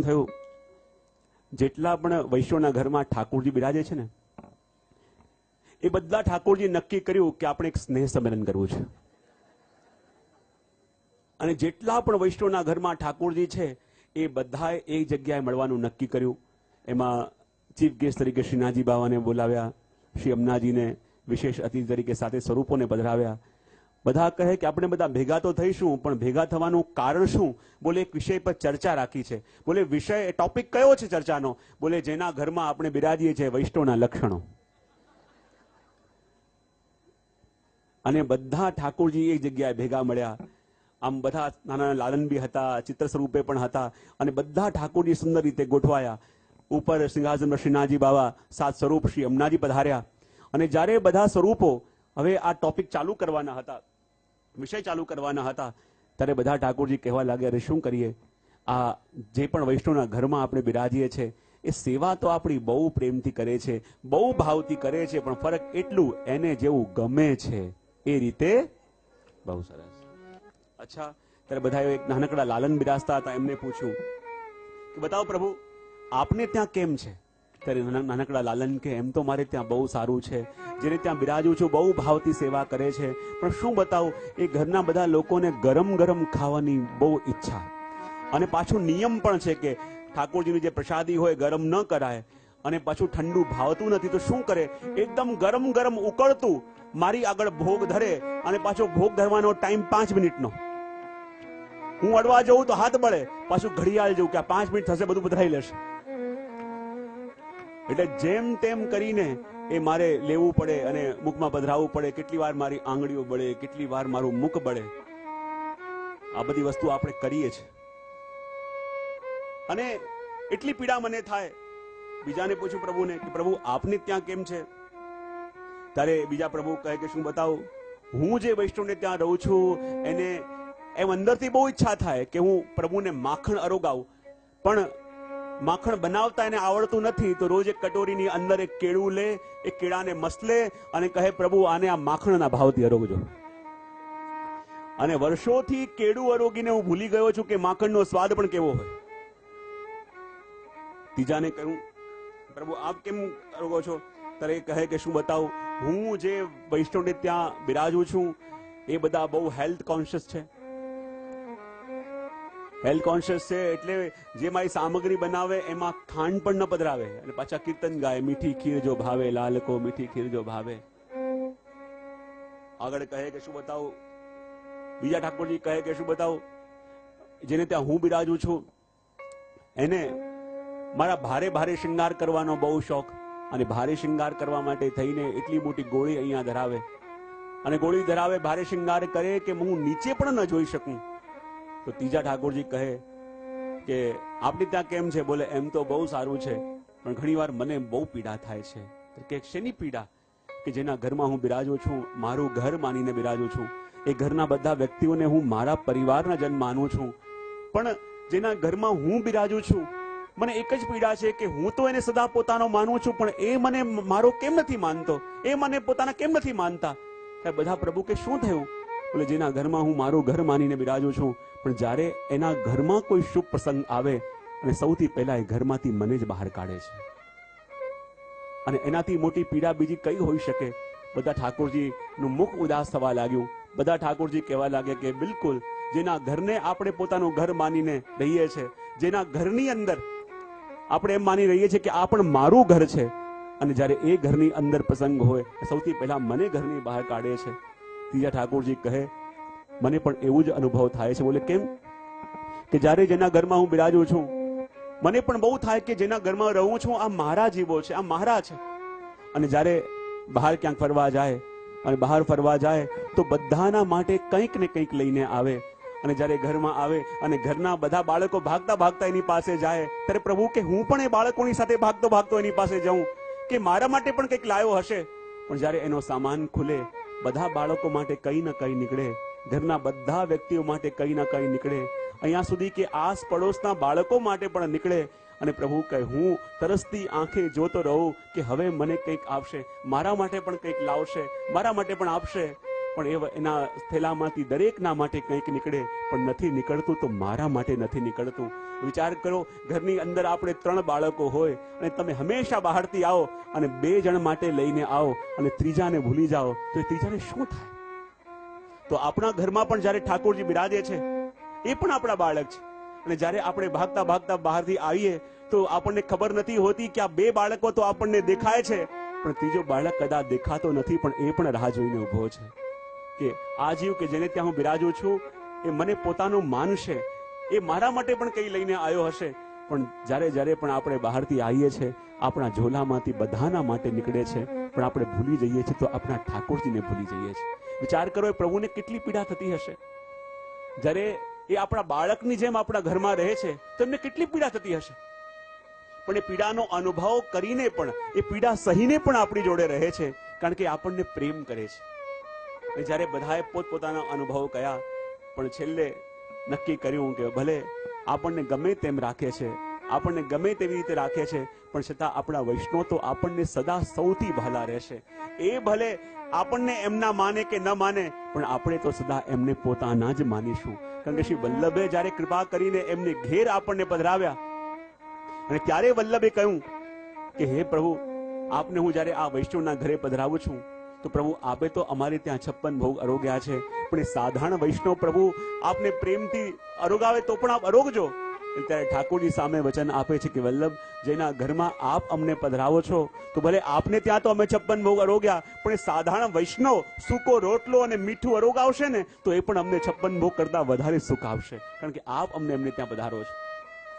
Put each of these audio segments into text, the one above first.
થયું, જેટલા પણ વૈશ્યોના ઘરમાં ઠાકોરજી બિરાજે છે ને, એ બધા ઠાકોરજી નક્કી કર્યું કે આપણે એક સ્નેહ સંમેલન કરવું છે. અને જેટલા પણ વૈષ્ણવના ઘરમાં ઠાકોરજી છે એ બધાએ એક જગ્યાએ મળવાનું નક્કી કર્યું. એમાં ચીફ ગેસ્ટ તરીકે શ્રીનાથજી બાવાને બોલાવ્યા, શ્રી અમનાજીને વિશેષ અતિથિ તરીકે સાથે સ્વરૂપોને પધરાવ્યા. બધા કહે કે આપણે બધા ભેગા તો થઈશું, પણ ભેગા થવાનું કારણ શું? બોલે એક વિષય પર ચર્ચા રાખી છે. બોલે વિષય ટોપિક કયો છે ચર્ચાનો? બોલે જેના ઘરમાં આપણે બિરાજીએ છીએ વૈષ્ણવના લક્ષણો. અને બધા ઠાકોરજી એક જગ્યાએ ભેગા મળ્યા. આમ બધા નાના લાલન બી હતા, ચિત્ર સ્વરૂપે પણ હતા, અને બધા ઠાકોરજી સુંદર રીતે ગોઠવાયા. ઉપર સિંહાસન પર શ્રીનાથજી બાવા, સાત સ્વરૂપ શ્રી અમનાજી પધાર્યા. અને જ્યારે બધા સ્વરૂપો હવે આ ટોપિક ચાલુ કરવાના હતા, વિષય ચાલુ કરવાના હતા, ત્યારે બધા ઠાકોરજી કહેવા લાગ્યા, અરે શું કરીએ, આ જે પણ વૈષ્ણવના ઘરમાં આપણે બિરાજીએ છીએ એ સેવા તો આપણી બહુ પ્રેમથી કરે છે, બહુ ભાવથી કરે છે, પણ ફરક એટલું એને જેવું ગમે છે એ રીતે બહુ સરસ. અચ્છા, ત્યારે બધા એક નાનકડા લાલન બિરાજતા હતા, એમને પૂછ્યું કે બતાવો પ્રભુ આપને ત્યાં કેમ છે? ત્યારે નાનકડા લાલન કે એમ તો મારે ત્યાં બહુ સારું છે, જેને ત્યાં બિરાજું છું બહુ ભાવથી સેવા કરે છે, પણ શું બતાવું, એ ઘરના બધા લોકોને ગરમ ગરમ ખાવાની બહુ ઈચ્છા, અને પાછું નિયમ પણ છે કે ઠાકોરજીની જે પ્રસાદી હોય ગરમ ન કરાય, અને પાછું ઠંડુ ભાવતું નથી તો શું કરે, એકદમ ગરમ ગરમ ઉકળતું મારી આગળ ભોગ ધરે, અને પાછો ભોગ ધરવાનો ટાઈમ 5 મિનિટનો. હું અડવા જઉં તો હાથ બળે, પાછું ઘડિયાળ જવું કે આ 5 મિનિટ થશે બધું પધરાઈ લેશે. એટલે જેમ તેમ કરીને એ મારે લેવું પડે અને મુખમાં પધરાવવું પડે. કેટલી વાર મારી આંગળીઓ બળે, કેટલી વાર મારું મુખ બળે. આ બધી વસ્તુ આપણે કરીએ છીએ, અને એટલી પીડા મને થાય. બીજાને પૂછું પ્રભુને કે પ્રભુ આપને ત્યાં કેમ છે? ત્યારે બીજા પ્રભુ કહે કે શું બતાવું, હું જે વૈષ્ણવને ત્યાં રહું છું એને એમ અંદરથી બહુ ઈચ્છા થાય કે હું પ્રભુને માખણ અરોગાવું, પણ માખણ બનાવતા એને આવડતું નથી, તો રોજ એક કટોરીની અંદર એક કેળું લે, એ કેળાને મસલે અને કહે પ્રભુ આને આ માખણના ભાવથી અરોગજો. અને વર્ષોથી કેળું અરોગીને હું ભૂલી ગયો છું કે માખણનો સ્વાદ પણ કેવો હોય. ત્રીજાને કહ્યું પ્રભુ આપ કેમ અરોગો છો? ત્યારે કહે કે શું બતાવું, હું જે વૈષ્ણવને ત્યાં બિરાજું છું એ બધા બહુ હેલ્થ કોન્શિયસ છે. હેલ્થ કોન્શિયસ છે એટલે જે મારી સામગ્રી બનાવે એમાં ખાંડ પણ ન પધરાવે, અને પાછા કીર્તન ગાય, મીઠી ખીર જો ભાવે લાલકો, મીઠી ખીર જો ભાવે. આગળ કહે કે શું બતાવું, બીજા ઠાકોરજી કહે કે શું બતાવું, જેને ત્યાં હું બિરાજું છું એને મારા ભારે ભારે શૃંગાર કરવાનો બહુ શોખ, અને ભારે શૃંગાર કરવા માટે થઈને એટલી મોટી ગોળી અહીંયા ધરાવે, અને ગોળી ધરાવે, ભારે શૃંગાર કરે કે હું નીચે પણ ન જોઈ શકું. તો ત્રીજા ઠાકોરજી કહે કે આપણી ત્યાં કેમ છે? બોલે એમ તો બહુ સારું છે, પણ ઘણી વાર મને બહુ પીડા થાય છે. કે શેની પીડા? કે જેના ઘરમાં હું બિરાજું છું, મારું ઘર માનીને બિરાજું છું, એ ઘરના બધા વ્યક્તિઓને હું મારા પરિવારના જન માનું છું, પણ જેના ઘરમાં હું બિરાજું છું મને એક જ પીડા છે કે હું તો એને સદા પોતાનો માનું છું, પણ એ મને મારો કેમ નથી માનતો, એ મને પોતાના કેમ નથી માનતા? ત્યારે બધા પ્રભુ કે શું થયું? બોલે જેના ઘરમાં હું મારું ઘર માનીને બિરાજું છું, પણ જ્યારે એના ઘરમાં કોઈ શુભ પ્રસંગ આવે અને સૌથી પહેલા એ ઘરમાંથી મને જ બહાર કાઢે છે, અને એનાથી મોટી પીડા બીજી કઈ હોઈ શકે? બધા ઠાકોરજીનું મુખ ઉદાસ થવા લાગ્યું. બધા ઠાકોરજી કહેવા લાગે કે બિલકુલ, જેના ઘરને આપણે પોતાનું ઘર માનીને રહીએ છીએ, જેના ઘરની અંદર આપણે એમ માની રહીએ છીએ કે આ પણ મારું ઘર છે, અને જ્યારે એ ઘરની અંદર પ્રસંગ હોય સૌથી પહેલા મને ઘરની બહાર કાઢે છે. ત્રીજા ઠાકોરજી કહે મને પણ એવું જ અનુભવ થાય છે. બોલે કેમ? કે જ્યારે જેના ઘરમાં હું બિરાજું છું મને પણ બહુ થાય કે જેના ઘરમાં રહું છું આ મારા જીવો છે, આ મારા છે, અને જ્યારે બહાર ક્યાંક ફરવા જાય, અને બહાર ફરવા જાય તો બધાના માટે કંઈક ને કંઈક લઈને આવે, અને જ્યારે ઘરમાં આવે અને ઘરના બધા બાળકો ભાગતા ભાગતા એની પાસે જાય, ત્યારે પ્રભુ કે હું પણ એ બાળકોની સાથે ભાગતો ભાગતો એની પાસે જાઉં કે મારા માટે પણ કંઈક લાવ્યો હશે. પણ જ્યારે એનો સામાન ખુલે બધા બાળકો માટે કંઈ ન કંઈ નીકળે, ઘરના બધા વ્યક્તિઓ માટે કંઈ ન કંઈ નીકળે, અહીંયા સુધી કે આસ પડોશના બાળકો માટે પણ નીકળે. અને પ્રભુ કહે હું તરસતી આંખે જોતો રહું કે હવે મને કંઈક આપશે, મારા માટે પણ કંઈક લાવશે, મારા માટે પણ આપશે. પણ એના થેલામાંથી દરેકના માટે કંઈક નીકળે, પણ નથી નીકળતું તો મારા માટે નથી નીકળતું. વિચાર કરો, ઘરની અંદર આપણે 3 બાળકો હોય અને તમે હંમેશા બહારથી આવો અને 2 જણ માટે લઈને આવો અને ત્રીજાને ભૂલી જાઓ તો એ ત્રીજાને શું થાય? તો આપણા ઘરમાં પણ જ્યારે ઠાકોરજી બિરાજે છે એ પણ આપણા બાળક છે, અને જ્યારે આપણે ભાગતા ભાગતા બહારથી આવીએ તો આપણને ખબર નથી હોતી કે આ 2 બાળકો તો આપણને દેખાય છે, પણ ત્રીજો બાળક કદાચ દેખાતો નથી, પણ એ પણ રાહ જોઈને ઊભો છે કે આ જીવ કે જેને ત્યાં હું બિરાજું છું એ મને પોતાનું માનશે, એ મારા માટે પણ કંઈ લઈને આવ્યો હશે. પણ જ્યારે જ્યારે પણ આપણે બહારથી આવીએ છીએ આપણા ઝોલામાંથી બધાના માટે નીકળે છે, પણ આપણે ભૂલી જઈએ છીએ તો આપણા ઠાકોરજીને ભૂલી જઈએ છીએ. વિચાર કરો, એ પ્રભુને કેટલી પીડા થતી હશે. જ્યારે એ આપણા બાળકની જેમ આપણા ઘરમાં રહે છે તો એમને કેટલી પીડા થતી હશે. પણ એ પીડાનો અનુભવ કરીને પણ, એ પીડા સહીને પણ આપણી જોડે રહે છે, કારણ કે આપણને પ્રેમ કરે છે. અને જ્યારે બધાએ પોતપોતાના અનુભવ કયા, પણ છેલ્લે નક્કી કર્યું કે ભલે આપણને ગમે તેમ રાખે છે, આપણને ગમે તેવી રીતે રાખે છે, પણ છતાં આપણા વૈષ્ણવ તો આપણને સદા સૌથી વહાલા રહેશે. એ ભલે આપણને એમના માને કે ન માને, પણ આપણે તો સદા એમને પોતાના જ માનીશું. કારણ કે શ્રી વલ્લભે જ્યારે કૃપા કરીને એમને ઘેર આપણને પધરાવ્યા અને ત્યારે વલ્લભે કહ્યું કે હે પ્રભુ, આપને હું જ્યારે આ વૈષ્ણવના ઘરે પધરાવું છું તો પ્રભુ આપે તો અમારે ત્યાં 56 ભોગ અરોગ્યા છે, પણ એ સાધારણ વૈષ્ણવ પ્રભુ આપને પ્રેમથી અરોગાવે તો પણ આપ અરોગજો. ત્યારે ઠાકોરજી સામે વચન આપે છે કે વલ્લભ, જેના ઘરમાં આપ અમને પધરાવો છો તો ભલે આપને ત્યાં તો અમે 56 ભોગ અરોગ્યા, પણ એ સાધારણ વૈષ્ણવ સૂકો રોટલો અને મીઠું અરોગાવશે ને તો એ પણ અમને 56 ભોગ કરતા વધારે સુખ આવશે, કારણ કે આપ એમને ત્યાં પધારો છો.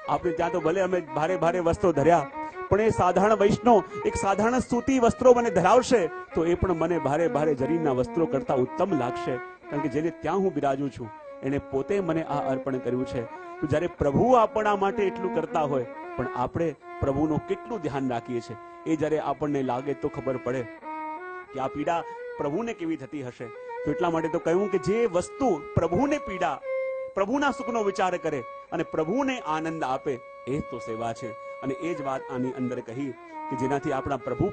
આપણે ત્યાં તો ભલે અમે ભારે ભારે વસ્ત્રો ધર્યા, પણ એ સાધારણ વૈષ્ણવ એક સાધારણ સૂતી વસ્ત્રો મને ધરાવશે તો એ પણ મને ભારે ભારે જરીના વસ્ત્રો કરતા ઉત્તમ લાગશે, કારણ કે જેને ત્યાં હું બિરાજું છું એને પોતે મને આ અર્પણ કર્યું છે. તો જ્યારે પ્રભુ આપણા માટે એટલું કરતા હોય, પણ આપણે પ્રભુનું કેટલું ધ્યાન રાખીએ છીએ એ જ્યારે આપણને લાગે તો ખબર પડે કે આ પીડા પ્રભુને કેવી થતી હશે. તો એટલા માટે તો કહ્યું કે જે વસ્તુ પ્રભુને પીડા, પ્રભુના સુખનો વિચાર કરે અને પ્રભુને આનંદ આપે એ તો સેવા છે. અને એ જ વાત આની અંદર કહી કે જેનાથી આપણા પ્રભુ